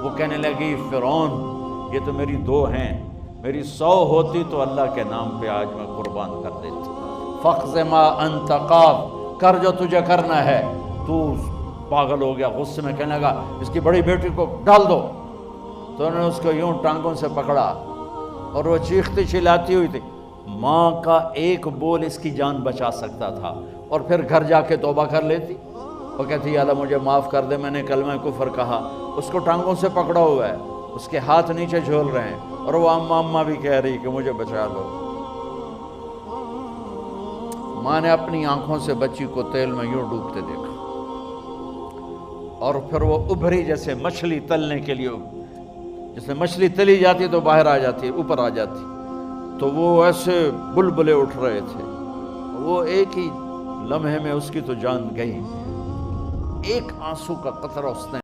वो कहने लगी, फ़िरौन ये तो मेरी 2 हैं, मेरी 100 होती तो अल्लाह के नाम पे आज मैं कुर्बान कर देती। फ़क़्ज़ मा अंत क़ाज़, कर जो तुझे करना है। तू पागल हो गया, गुस्से में कहने लगा, इसकी बड़ी बेटी को डाल दो। तो उन्होंने उसको यूं टांगों से पकड़ा और वो चीखती चिल्लाती हुई थी। माँ का एक बोल इसकी जान बचा सकता था, और फिर घर जाके तौबा कर लेती। वो कहती, अल्लाह मुझे माफ़ कर दे, मैंने कलमा कुफर कहा। उसको टांगों से पकड़ा हुआ है, उसके हाथ नीचे झोल रहे हैं, और वो अम्मा अम्मा भी कह रही कि मुझे बचा लो। माँ ने अपनी आंखों से बच्ची को तेल में यूं डूबते देखा, और फिर वो उभरी जैसे मछली तलने के लिए, जैसे मछली तली जाती तो बाहर आ जाती, ऊपर आ जाती, तो वो ऐसे बुलबुले उठ रहे थे। वो एक ही लम्हे में उसकी तो जान गई। एक आंसू का कतरा उसने